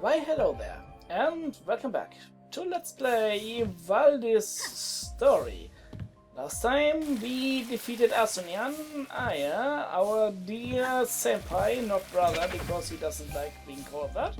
Why hello there, and welcome back to Let's Play Valdis story. Last time we defeated Asunian Aya, our dear senpai, not brother because he doesn't like being called that.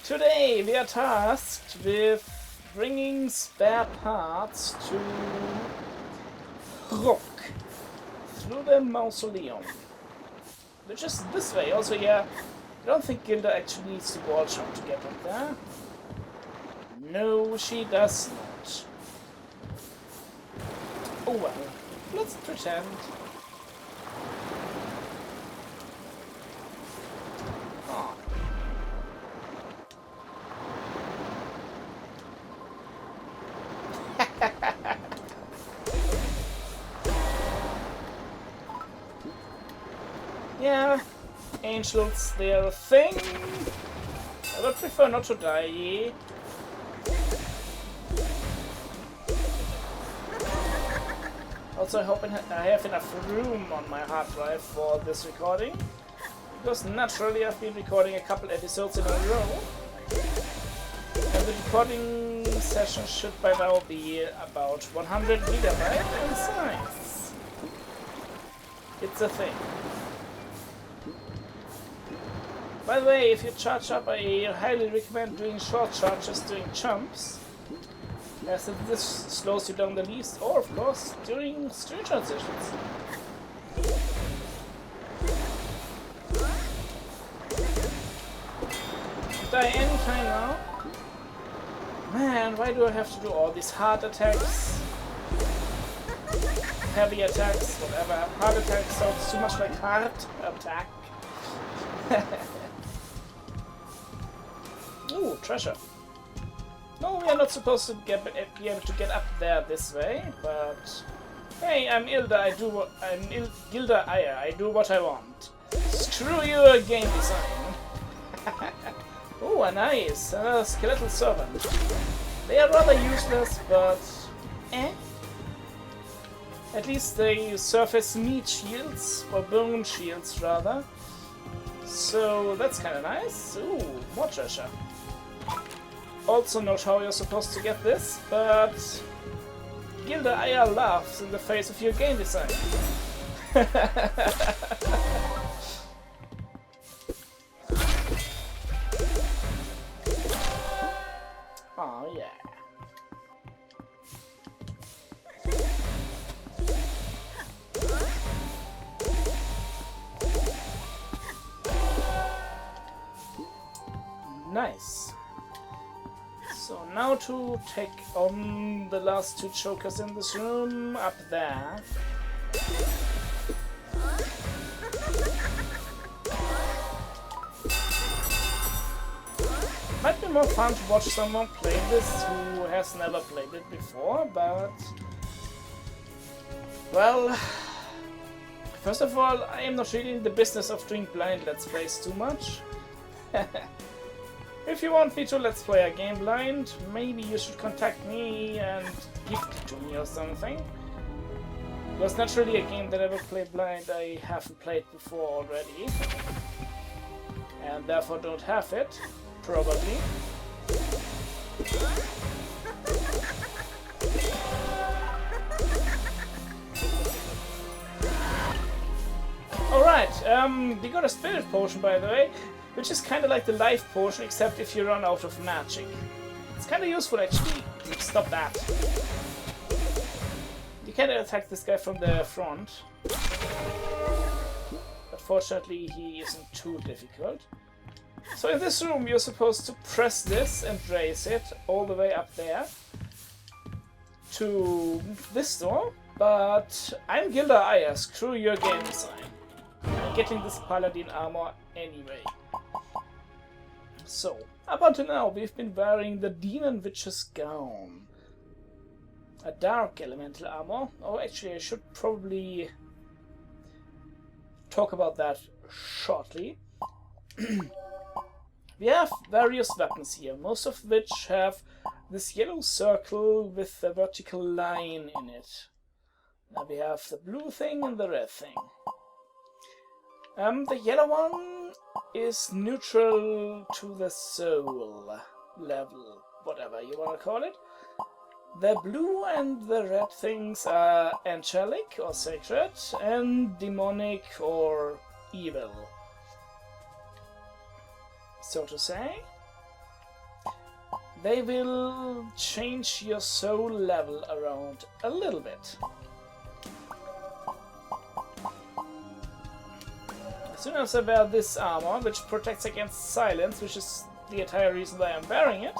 Today we are tasked with bringing spare parts to Rock through the mausoleum, which is this way. Also, yeah, I don't think Gilda actually needs to wall jump to get up there. No, she does not. Oh well, let's pretend. Oh. Yeah, angels, they're a thing. I would prefer not to die. Also, I hope I have enough room on my hard drive for this recording, because naturally I've been recording a couple episodes in a row, and the recording session should by now be about 100 megabytes in size. It's a thing. By the way, if you charge up, I highly recommend doing short charges during jumps, as this slows you down the least, or of course during stream transitions. Die anytime now. Man, why do I have to do all these heart attacks? Heavy attacks, whatever. Heart attack sounds too much like heart attack. Ooh, treasure. No, we are not supposed to be able to get up there this way, but hey, I'm Gilda Aya. I do what I want. Screw your game design. Oh, a nice skeletal servant. They are rather useless, but at least they serve as meat shields, or bone shields rather. So that's kind of nice. Ooh, more treasure. Also not how you're supposed to get this, but Gilda Aya laughs in the face of your game design. Oh yeah. Nice. So now to take on the last two chokers in this room, up there. Might be more fun to watch someone play this who has never played it before, but... well... first of all, I am not really in the business of doing blind Let's Plays too much. If you want me to Let's Play a game blind, maybe you should contact me and gift it to me or something. Because naturally a game that I will play blind I haven't played before already. And therefore don't have it, probably. Alright, we got a spirit potion by the way, which is kind of like the life potion, except if you run out of magic. It's kind of useful actually. Stop that. You can attack this guy from the front. But fortunately he isn't too difficult. So in this room you're supposed to press this and raise it all the way up there to this door. But I'm Gilda Aya, screw your game design. I'm getting this paladin armor anyway. So, up until now we've been wearing the Demon Witch's gown. A dark elemental armor. Oh, actually I should probably talk about that shortly. We have various weapons here, most of which have this yellow circle with a vertical line in it. Now we have the blue thing and the red thing. The yellow one is neutral to the soul level, whatever you want to call it. The blue and the red things are angelic or sacred, and demonic or evil, so to say. They will change your soul level around a little bit. As soon as I wear this armor, which protects against silence, which is the entire reason why I'm wearing it,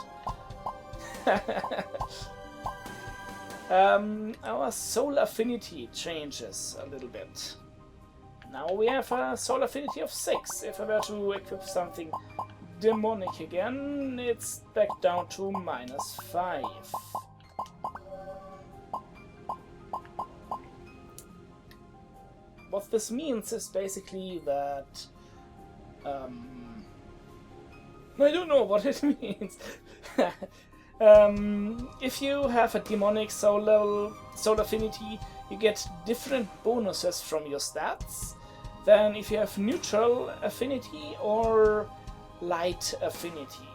our soul affinity changes a little bit. Now we have a soul affinity of 6. If I were to equip something demonic again, it's back down to -5. What this means is basically that I don't know what it means. If you have a demonic soul affinity, you get different bonuses from your stats than if you have neutral affinity or light affinity.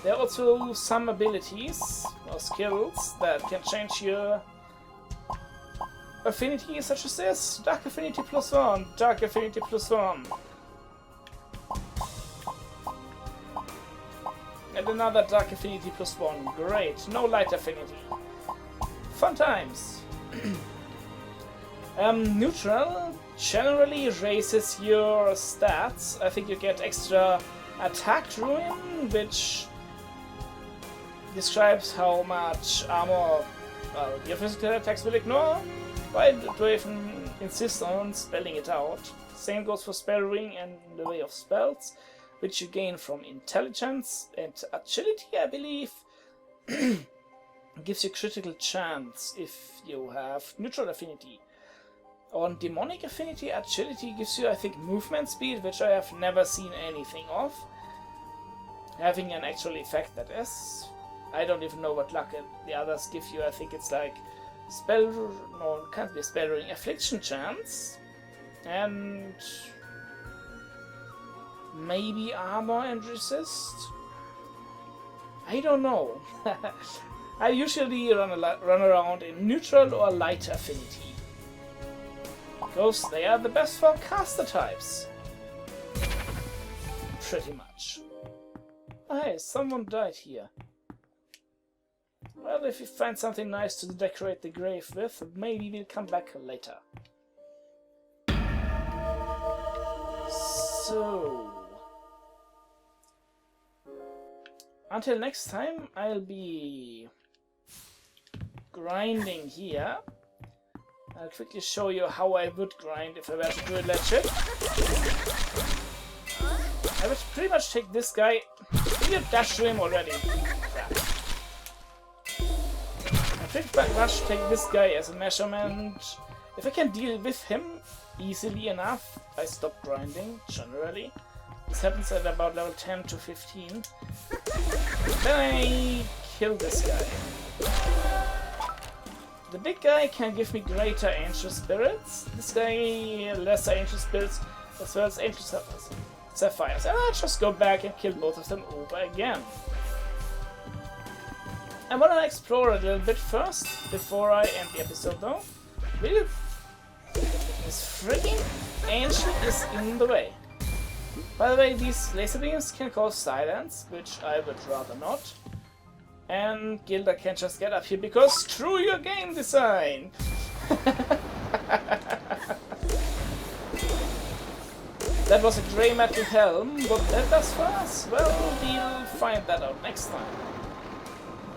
There are also some abilities or skills that can change your affinity, such as this: dark affinity +1, dark affinity +1. And another dark affinity +1. Great, no light affinity. Fun times. Neutral generally raises your stats. I think you get extra attack ruin, which describes how much armor your physical attacks will ignore. Why do I even insist on spelling it out? Same goes for spell ring and the way of spells, which you gain from intelligence and agility, I believe. Gives you critical chance if you have neutral affinity. On demonic affinity, agility gives you, I think, movement speed, which I have never seen anything of. Having an actual effect, that is. I don't even know what luck the others give you. I think it's like no, it can't be spell ring, affliction chance, and maybe armor and resist. I don't know. I usually run around in neutral or light affinity, because they are the best for caster types. Pretty much. Oh, hey, someone died here. Well, if you find something nice to decorate the grave with, maybe we'll come back later. So, until next time, I'll be grinding here. I'll quickly show you how I would grind if I were to do it legit. I would pretty much take this guy. Did you dash to him already? Crap. I pretty much take this guy as a measurement. If I can deal with him easily enough, I stop grinding, generally. This happens at about level 10 to 15. Then I kill this guy. The big guy can give me greater angel spirits. This guy, lesser angel spirits, as well as angel sapphires. And I'll just go back and kill both of them over again. I want to explore a little bit first, before I end the episode though. Really? This freaking angel is in the way. By the way, these laser beams can cause silence, which I would rather not. And Gilda can just get up here because screw your game design! That was a grey metal helm. What that does for us? Well, we'll find that out next time.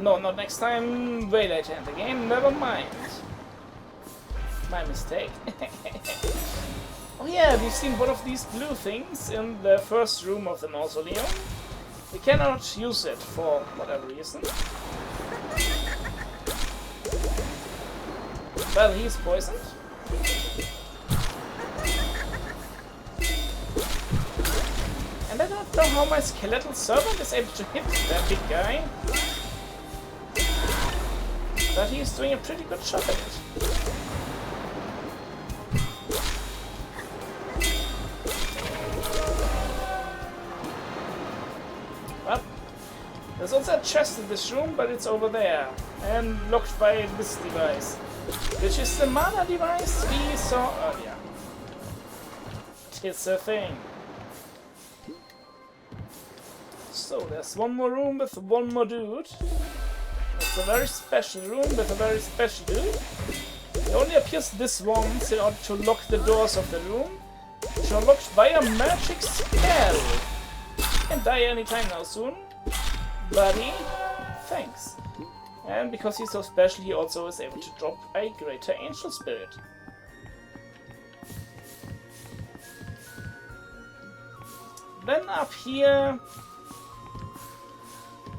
No, not next time, way later in the game, never mind. My mistake. Oh yeah, we've seen one of these blue things in the first room of the mausoleum. We cannot use it for whatever reason. Well, he's poisoned. And I don't know how my skeletal servant is able to hit that big guy. But he's doing a pretty good job at it. There's also a chest in this room, but it's over there and locked by this device, which is the mana device we saw earlier. It's a thing. So there's one more room with one more dude. It's a very special room with a very special dude. He only appears this once in order to lock the doors of the room, which are locked by a magic spell. You can die anytime now soon, buddy. Thanks. And because he's so special, he also is able to drop a greater angel spirit. Then up here,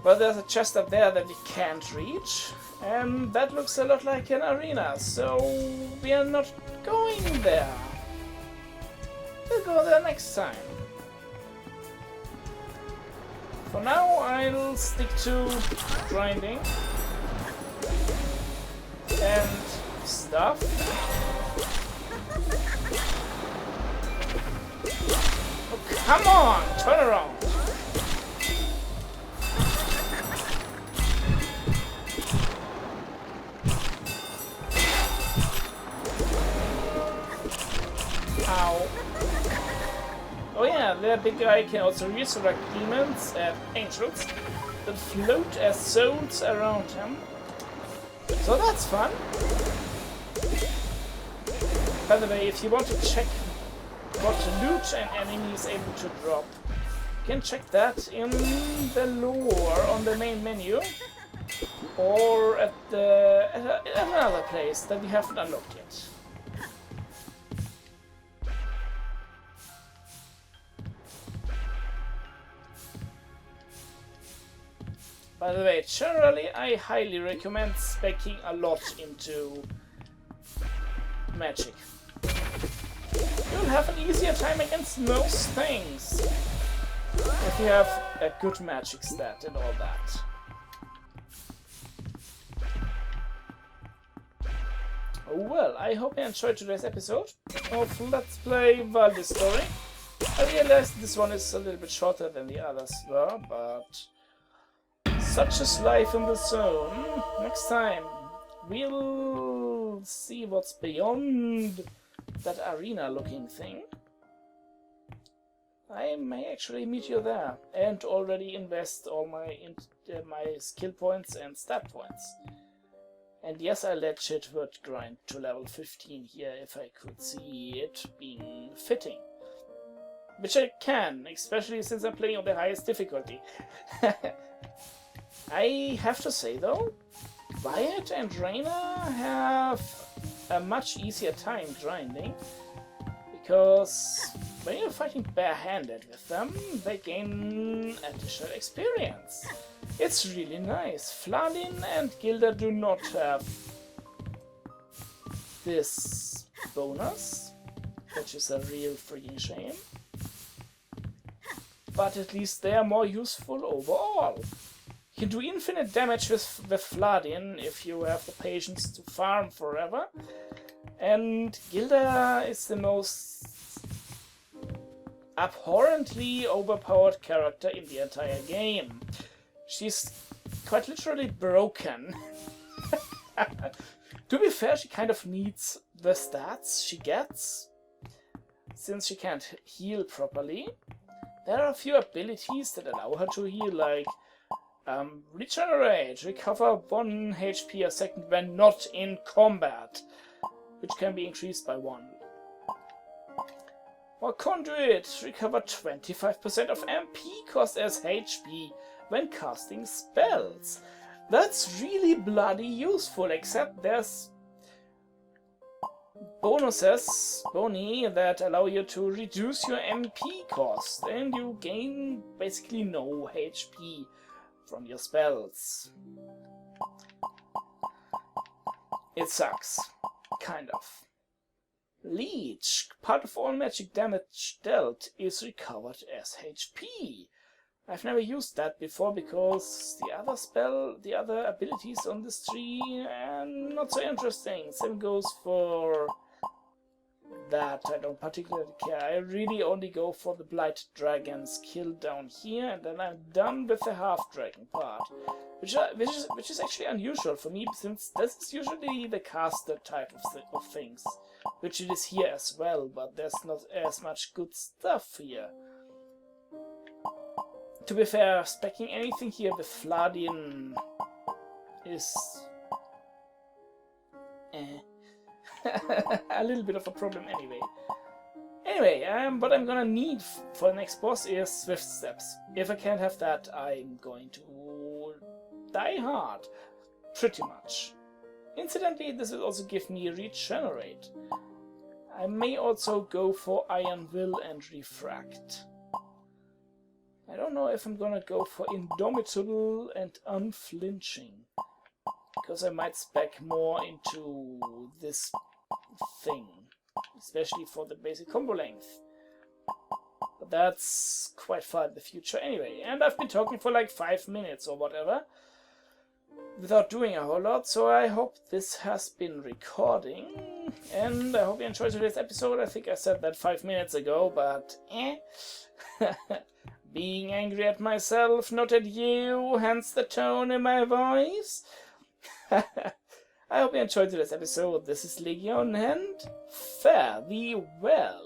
well, there's a chest up there that we can't reach, and that looks a lot like an arena, so we are not going there. We'll go there next time. For now, I'll stick to grinding and stuff. Oh, come on! Turn around! Ow. Oh yeah, the big guy can also resurrect demons and angels that float as souls around him. So that's fun. By the way, if you want to check what loot an enemy is able to drop, you can check that in the lore on the main menu, or at another place that we haven't unlocked yet. By the way, generally I highly recommend speccing a lot into magic. You'll have an easier time against most things if you have a good magic stat and all that. Well, I hope you enjoyed today's episode of Let's Play Valdis story. I realized this one is a little bit shorter than the others were, but such is life in the zone. Next time, we'll see what's beyond that arena-looking thing. I may actually meet you there, and already invest all my skill points and stat points. And yes, I legit would grind to level 15 here if I could see it being fitting. Which I can, especially since I'm playing on the highest difficulty. I have to say though, Wyatt and Rayna have a much easier time grinding, because when you're fighting barehanded with them, they gain additional experience. It's really nice. Vladin and Gilda do not have this bonus, which is a real freaking shame. But at least they are more useful overall. You can do infinite damage with Vladin if you have the patience to farm forever. And Gilda is the most abhorrently overpowered character in the entire game. She's quite literally broken. To be fair, she kind of needs the stats she gets, since she can't heal properly. There are a few abilities that allow her to heal, like regenerate, recover 1 HP a second when not in combat, which can be increased by 1. Or Conduit, recover 25% of MP cost as HP when casting spells. That's really bloody useful, except there's boni that allow you to reduce your MP cost, and you gain basically no HP from your spells. It sucks. Kind of. Leech. Part of all magic damage dealt is recovered as HP. I've never used that before because the other abilities on this tree are not so interesting. Same goes for that I don't particularly care. I really only go for the Blighted Dragon's kill down here, and then I'm done with the half-dragon part. Which is actually unusual for me, since this is usually the caster type of things. Which it is here as well, but there's not as much good stuff here. To be fair, speccing anything here with Vladian is a little bit of a problem anyway. Anyway, what I'm gonna need for the next boss is Swift Steps. If I can't have that, I'm going to die hard. Pretty much. Incidentally, this will also give me Regenerate. I may also go for Iron Will and Refract. I don't know if I'm gonna go for Indomitable and Unflinching, because I might spec more into this thing, especially for the basic combo length. But that's quite far in the future anyway, and I've been talking for like 5 minutes or whatever, without doing a whole lot, so I hope this has been recording, and I hope you enjoyed today's episode. I think I said that 5 minutes ago, but being angry at myself, not at you, hence the tone in my voice. I hope you enjoyed today's episode. This is Legion, and fare thee well.